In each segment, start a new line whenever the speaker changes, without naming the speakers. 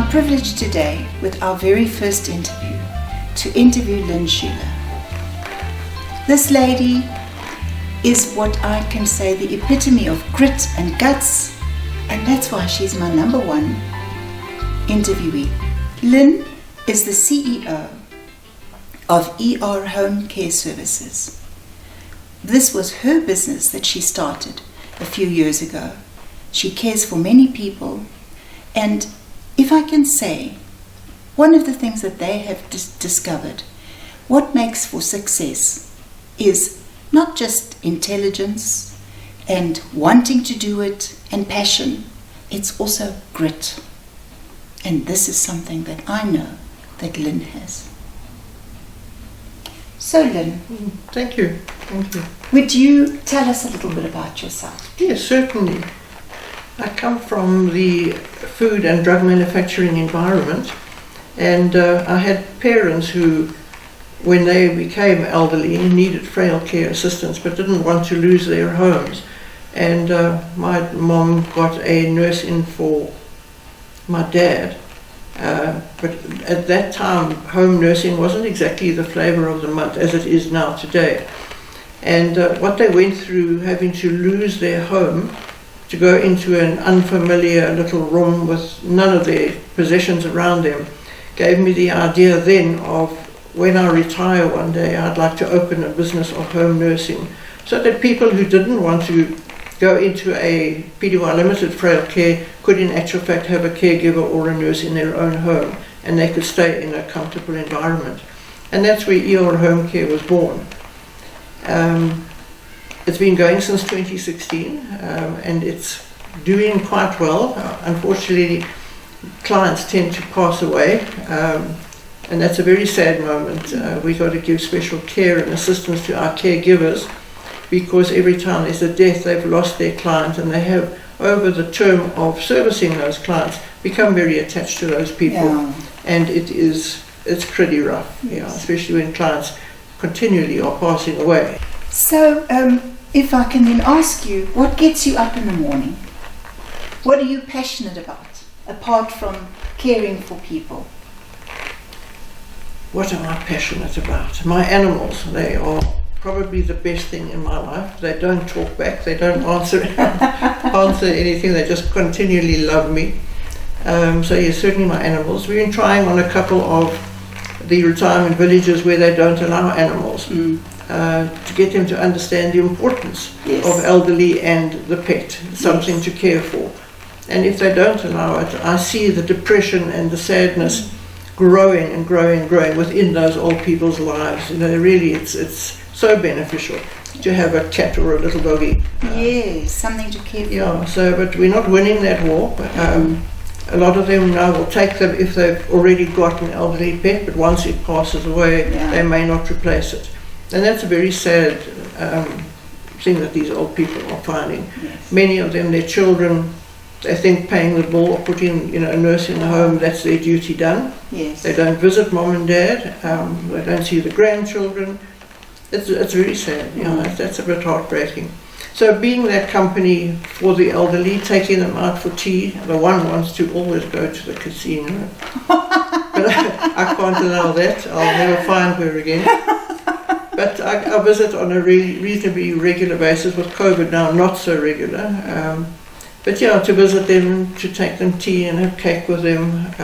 I'm privileged today with our very first interview to interview Lynn Schoeler. This lady is what I can say the epitome of grit and guts, and that's why she's my number one interviewee. Lynn is the CEO of ER Home Care Services. This was her business that she started a few years ago. She cares for many people, and if I can say, one of the things that they have discovered, what makes for success is not just intelligence and wanting to do it and passion, it's also grit. And this is something that I know that Lynn has. So Lynn,
Thank you.
would you tell us a little bit about yourself?
Yes, certainly. I come from the food and drug manufacturing environment, and I had parents who, when they became elderly, needed frail care assistance but didn't want to lose their homes. And my mom got a nurse in for my dad. But at that time, home nursing wasn't exactly the flavour of the month as it is now today. And what they went through, having to lose their home, to go into an unfamiliar little room with none of their possessions around them, gave me the idea then of, when I retire one day, I'd like to open a business of home nursing, so that people who didn't want to go into a PDY limited frail care could in actual fact have a caregiver or a nurse in their own home, and they could stay in a comfortable environment. And that's where ER Home Care was born. It's been going since 2016, and it's doing quite well. Unfortunately, clients tend to pass away, and that's a very sad moment. We've got to give special care and assistance to our caregivers, because every time there's a death, they've lost their client, and they have, over the term of servicing those clients, become very attached to those people.
Yeah.
And it's pretty rough, especially when clients continually are passing away.
So, if I can then ask you, what gets you up in the morning? What are you passionate about, apart from caring for people?
What am I passionate about? My animals, they are probably the best thing in my life. They don't talk back, they don't answer anything, they just continually love me. So yes, certainly my animals. We've been trying on a couple of the retirement villages where they don't allow animals, to get them to understand the importance of elderly and the pet, something to care for. And if they don't allow it, I see the depression and the sadness growing and growing and growing within those old people's lives. Really, it's so beneficial to have a cat or a little doggy.
Yes, something to care for.
Yeah, but we're not winning that war. A lot of them now will take them if they've already got an elderly pet, but once it passes away, they may not replace it. And that's a very sad thing that these old people are finding.
Yes.
Many of them, their children, they think paying the bill or putting a nurse in the home, that's their duty done.
Yes.
They don't visit mom and dad, they don't see the grandchildren. It's very sad, that's a bit heartbreaking. So being that company for the elderly, taking them out for tea, the one wants to always go to the casino. But I can't allow that, I'll never find her again. But I visit on a reasonably regular basis, with COVID now not so regular. But to visit them, to take them tea and have cake with them,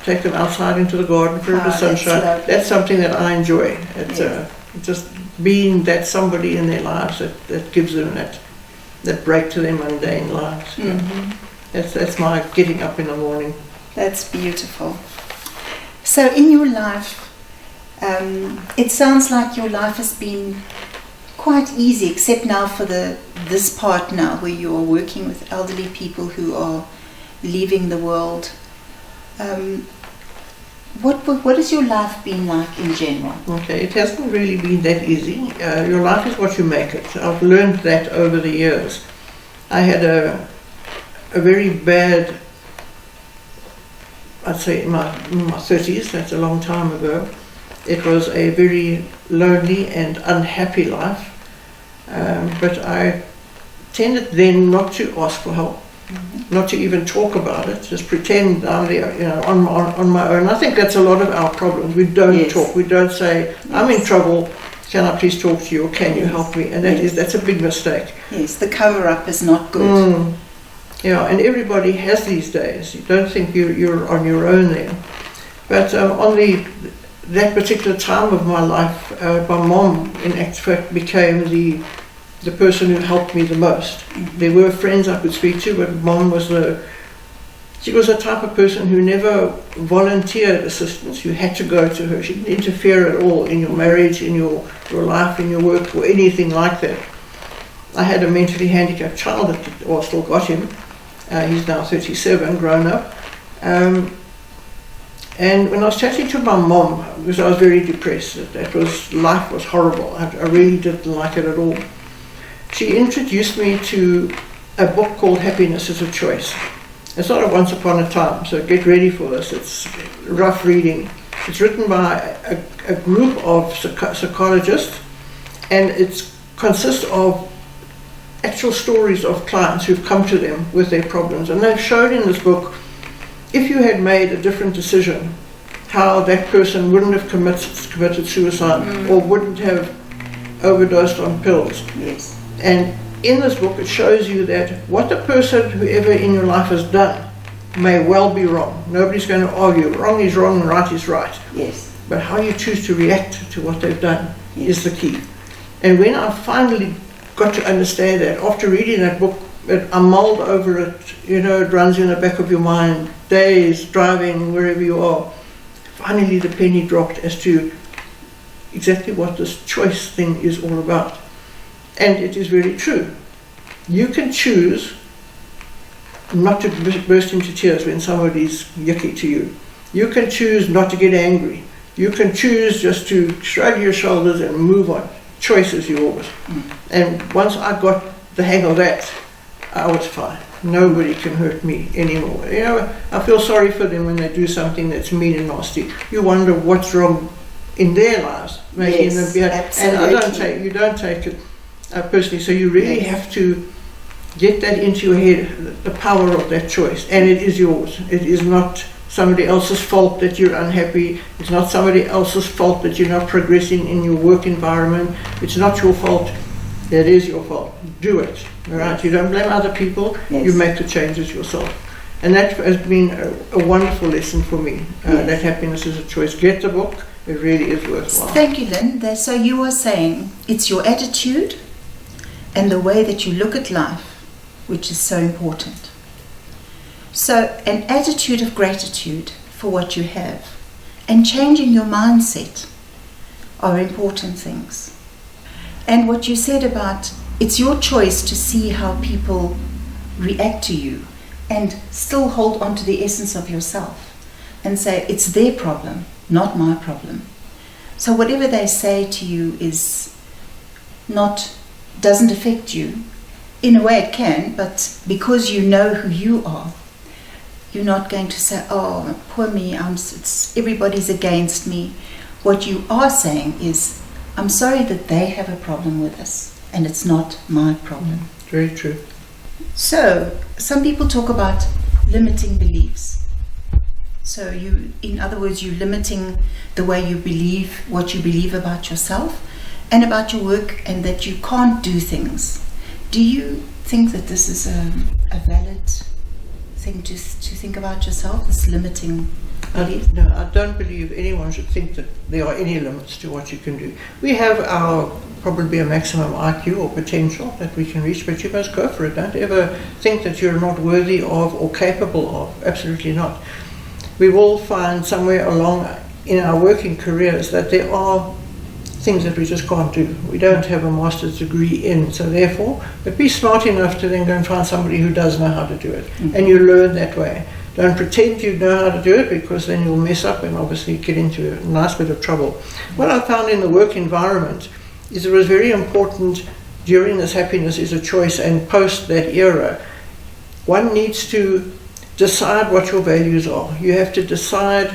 take them outside into the garden for the sunshine. That's something that I enjoy. It's just being that somebody in their lives that gives them that break to their mundane lives.
Mm-hmm.
That's my getting up in the morning.
That's beautiful. So in your life, it sounds like your life has been quite easy, except now for this part now where you are working with elderly people who are leaving the world. What has your life been like in general?
Okay, it hasn't really been that easy. Your life is what you make it. I've learned that over the years. I had a very bad, I'd say in my 30s, that's a long time ago. It was a very lonely and unhappy life, but I tended then not to ask for help. not to even talk about it, just pretend I'm there, on my own. I think that's a lot of our problems. We don't talk. We don't say, I'm in trouble. Can I please talk to you, or can you help me? And that's a big mistake.
Yes, the cover-up is not good.
Yeah, and everybody has these days. You don't think you're on your own there. But on that particular time of my life, my mom, in fact, became the person who helped me the most. There were friends I could speak to, but mom was she was a type of person who never volunteered assistance. You had to go to her. She didn't interfere at all in your marriage, in your life, in your work, or anything like that. I had a mentally handicapped child, still got him. He's now 37, grown up. And when I was chatting to my mom, because I was very depressed, life was horrible. I really didn't like it at all. She introduced me to a book called Happiness is a Choice. It's not a once upon a time, so get ready for this. It's rough reading. It's written by a group of psychologists, and it consists of actual stories of clients who've come to them with their problems. And they've shown in this book, if you had made a different decision, how that person wouldn't have committed suicide or wouldn't have overdosed on pills.
Yes.
And in this book it shows you that what the person, whoever in your life has done, may well be wrong. Nobody's going to argue. Wrong is wrong and right is right.
Yes.
But how you choose to react to what they've done is the key. And when I finally got to understand that, after reading that book, I mulled over it, it runs in the back of your mind, days, driving, wherever you are. Finally the penny dropped as to exactly what this choice thing is all about. And it is very true. You can choose not to burst into tears when somebody's yucky to you. You can choose not to get angry. You can choose just to shrug your shoulders and move on. Choice is yours. And once I got the hang of that, I was fine. Nobody can hurt me anymore. I feel sorry for them when they do something that's mean and nasty. You wonder what's wrong in their lives, making them be. And you don't take it personally. So you really have to get that into your head, the power of that choice, and it is yours. It is not somebody else's fault that you're unhappy. It's not somebody else's fault that you're not progressing in your work environment. It's not your fault. It is your fault. Do it. All right? You don't blame other people. You make the changes yourself. And that has been a wonderful lesson for me. That happiness is a choice. Get the book. It really is worthwhile.
Thank you, Lynn. So you are saying it's your attitude and the way that you look at life which is so important. So an attitude of gratitude for what you have and changing your mindset are important things. And what you said about it's your choice to see how people react to you and still hold on to the essence of yourself and say it's their problem, not my problem. So whatever they say to you doesn't affect you. In a way it can, but because you know who you are, you're not going to say, oh, poor me, everybody's against me. What you are saying is, I'm sorry that they have a problem with us, and it's not my problem.
Very true.
So, some people talk about limiting beliefs. So in other words, you're limiting the way you believe, what you believe about yourself and about your work, and that you can't do things. Do you think that this is a valid thing to think about yourself, this limiting belief?
No, I don't believe anyone should think that there are any limits to what you can do. We have probably a maximum IQ or potential that we can reach, but you must go for it. Don't ever think that you're not worthy of or capable of. Absolutely not. We will find somewhere along in our working careers that there are things that we just can't do. We don't have a master's degree in, so therefore, but be smart enough to then go and find somebody who does know how to do it. And you learn that way. Don't pretend you know how to do it, because then you'll mess up and obviously get into a nice bit of trouble. What I found in the work environment is it was very important during this happiness is a choice and post that era. One needs to decide what your values are. You have to decide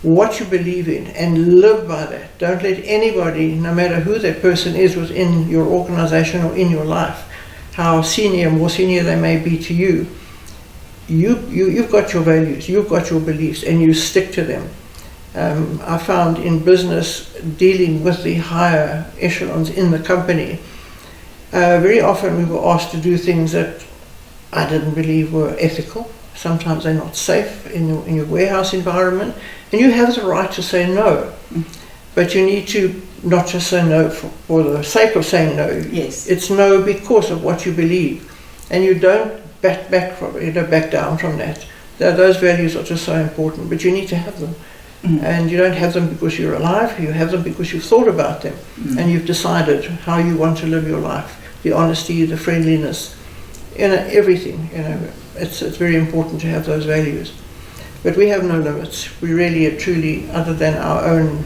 what you believe in and live by that. Don't let anybody, no matter who that person is within your organization or in your life, how more senior they may be to you, you've got your values, you've got your beliefs, and you stick to them. I found in business, dealing with the higher echelons in the company, very often we were asked to do things that I didn't believe were ethical. Sometimes they're not safe in your warehouse environment, and you have the right to say no. But you need to not just say no for the sake of saying no.
Yes.
It's no because of what you believe, and you don't back down from that. Those values are just so important, but you need to have them. And you don't have them because you're alive. You have them because you've thought about them, and you've decided how you want to live your life. The honesty, the friendliness, everything. It's very important to have those values. But we have no limits. We really are truly, other than our own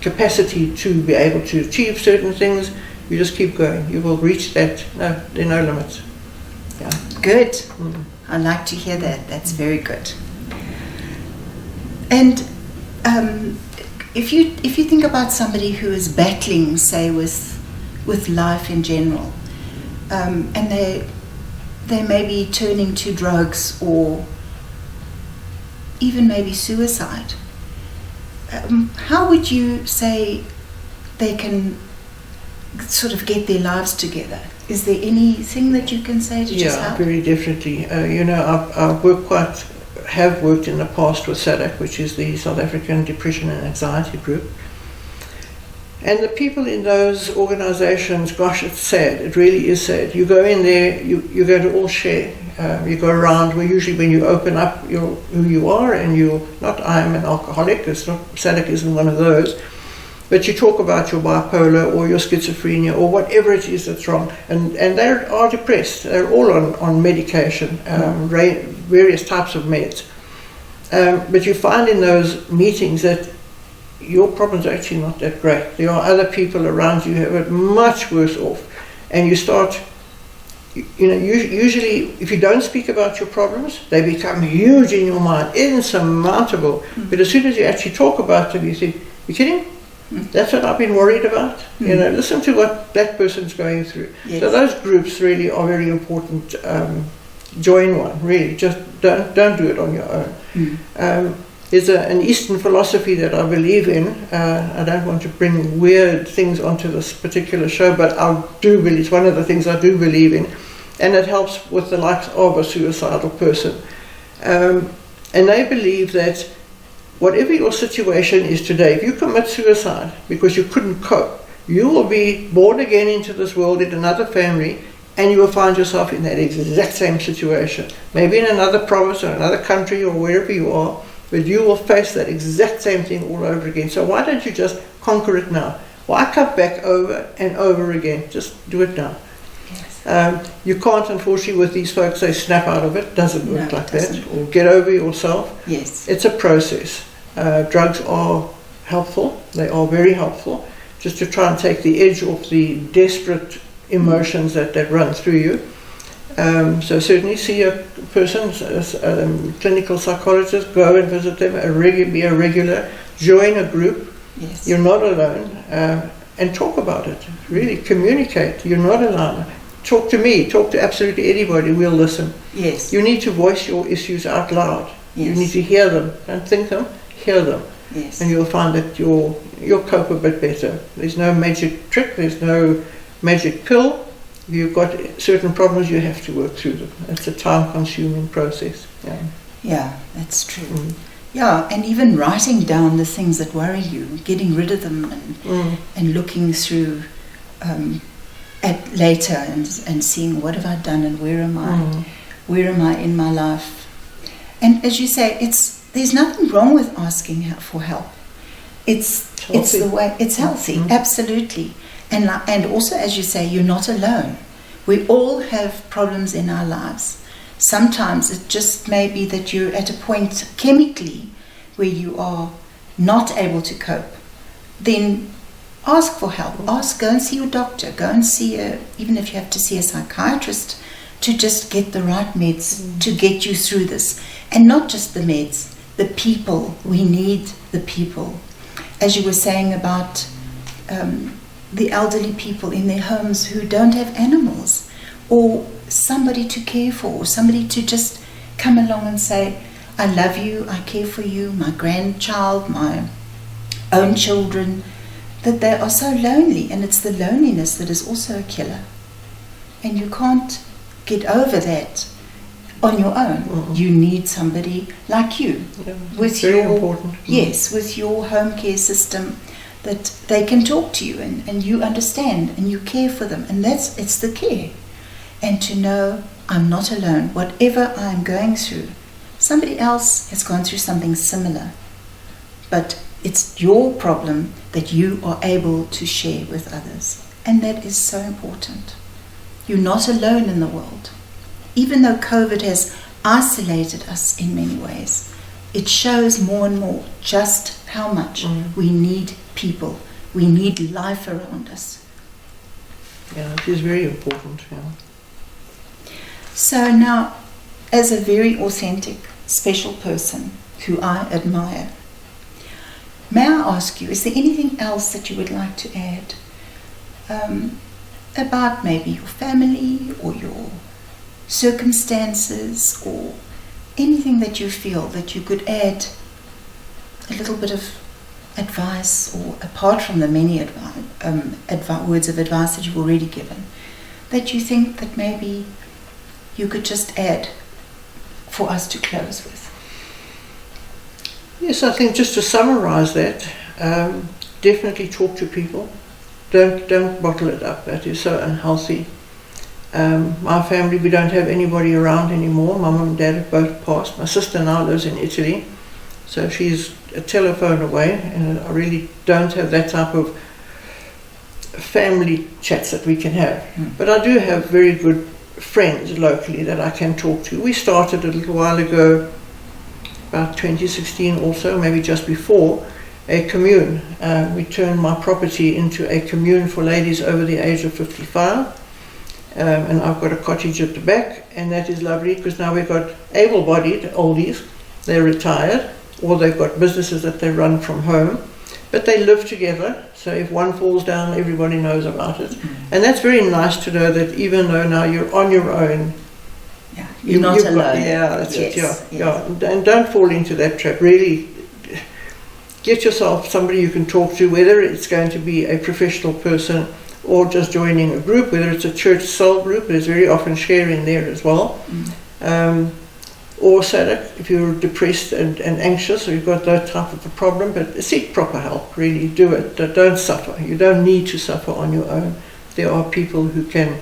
capacity to be able to achieve certain things, you just keep going. You will reach that. No, there are no limits. Yeah.
Good. I like to hear that. That's very good. And if you think about somebody who is battling, say, with life in general, and they may be turning to drugs or even maybe suicide, how would you say they can sort of get their lives together? Is there anything that you can say to just help?
Yeah, very definitely. Have worked in the past with SADC, which is the South African Depression and Anxiety Group. And the people in those organizations, gosh, it's sad. It really is sad. You go in there, you're going to all share. You go around where usually when you open up who you are, and you're not, I'm an alcoholic, SADC isn't one of those, but you talk about your bipolar or your schizophrenia or whatever it is that's wrong. And they are depressed. They're all on medication, various types of meds. But you find in those meetings that your problems are actually not that great. There are other people around you who are much worse off. And you start, usually if you don't speak about your problems, they become huge in your mind, insurmountable. But as soon as you actually talk about them, you think, you kidding? That's what I've been worried about. Listen to what that person's going through. Yes. So those groups really are very important. Join one, really. Just don't do it on your own. There's an Eastern philosophy that I believe in. I don't want to bring weird things onto this particular show, but I do believe it's one of the things I do believe in, and it helps with the likes of a suicidal person. And they believe that whatever your situation is today, if you commit suicide because you couldn't cope, you will be born again into this world in another family, and you will find yourself in that exact same situation. Maybe in another province or another country or wherever you are, but you will face that exact same thing all over again. So why don't you just conquer it now? Why come back over and over again? Just do it now. Yes. You can't, unfortunately, with these folks, they snap out of it. Doesn't work like that. Or get over yourself. Yes. It's a process. Drugs are helpful. They are very helpful. Just to try and take the edge off the desperate emotions that run through you. So certainly see a person, a clinical psychologist, go and visit them, be a regular, join a group. Yes. You're not alone, and talk about it. Really communicate. You're not alone. Talk to me, talk to absolutely anybody, we'll listen. Yes. You need to voice your issues out loud. Yes. You need to hear them. Don't think them, hear them. Yes. And you'll find that you'll cope a bit better. There's no magic trick, there's no magic pill. If you've got certain problems, you have to work through them. It's a time-consuming process. Yeah, that's true. Yeah, and even writing down the things that worry you, getting rid of them, and looking through at later and seeing what have I done and where am I in my life. And as you say, there's nothing wrong with asking for help. It's the way. It's healthy, absolutely. And also, as you say, you're not alone. We all have problems in our lives. Sometimes it just may be that you're at a point chemically where you are not able to cope. Then ask for help. Go and see your doctor. Go and see even if you have to see a psychiatrist, to just get the right meds to get you through this. And not just the meds, the people. We need the people. As you were saying about
the elderly people in their homes who don't have animals, or somebody to care for, or somebody to just come along and say, I love you, I care for you, my grandchild, my own children, that they are so lonely, and it's the loneliness that is also a killer. And you can't get over that on your own.
Mm-mm.
You need somebody like you, with
very
your
important.
yes, with your home care system, that they can talk to you and you understand and you care for them, and it's the care. And to know I'm not alone, whatever I'm going through, somebody else has gone through something similar, but it's your problem that you are able to share with others, and that is so important. You're not alone in the world. Even though COVID has isolated us in many ways, it shows more and more just how much we need people. We need life around us.
Yeah, it is very important. Yeah.
So now, as a very authentic, special person who I admire, may I ask you, is there anything else that you would like to add about maybe your family or your circumstances, or anything that you feel that you could add a little bit of advice, or apart from the many words of advice that you've already given, that you think that maybe you could just add for us to close with?
Yes, I think just to summarize that, definitely talk to people. Don't bottle it up. That is so unhealthy. My family, we don't have anybody around anymore. My mum and dad have both passed. My sister now lives in Italy, so she's a telephone away, and I really don't have that type of family chats that we can have. But I do have very good friends locally that I can talk to. We started a little while ago, about 2016 also, maybe just before, a commune. We turned my property into a commune for ladies over the age of 55. And I've got a cottage at the back, and that is lovely because now we've got able-bodied oldies. They're retired, or they've got businesses that they run from home, but they live together. So if one falls down, everybody knows about it. And that's very nice to know that even though now you're on your own,
you're not alone.
That's it. Yeah. And don't fall into that trap. Really, get yourself somebody you can talk to, whether it's going to be a professional person or just joining a group, whether it's a church soul group. There's very often sharing there as well. Or SADC, if you're depressed and anxious, or you've got that type of a problem, but seek proper help, really do it. Don't suffer. You don't need to suffer on your own. There are people who can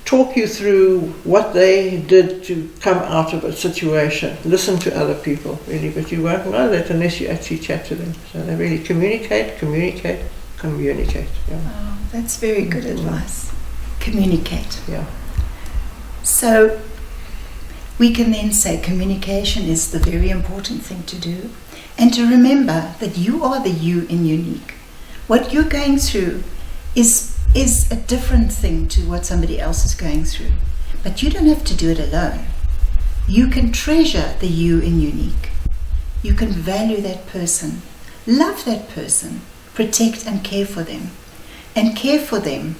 talk you through what they did to come out of a situation. Listen to other people, really, but you won't know that unless you actually chat to them. So they really communicate. Yeah.
Oh, that's very good advice. Communicate.
Yeah.
So we can then say communication is the very important thing to do, and to remember that you are the you in unique. What you're going through is a different thing to what somebody else is going through, but you don't have to do it alone. You can treasure the you in unique. You can value that person, love that person, protect and care for them, and care for them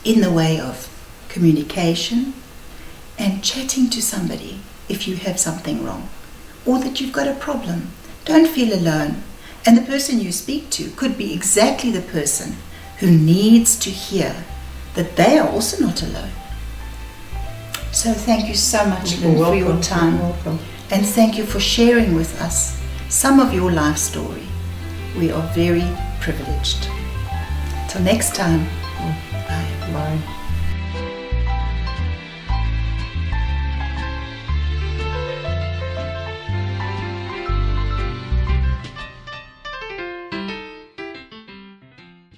in the way of communication and chatting to somebody if you have something wrong or that you've got a problem. Don't feel alone. And the person you speak to could be exactly the person who needs to hear that they are also not alone. So thank you so much, Lynn, for your time.
You're welcome.
And thank you for sharing with us some of your life story. We are very privileged. Till next time. Bye.
Bye.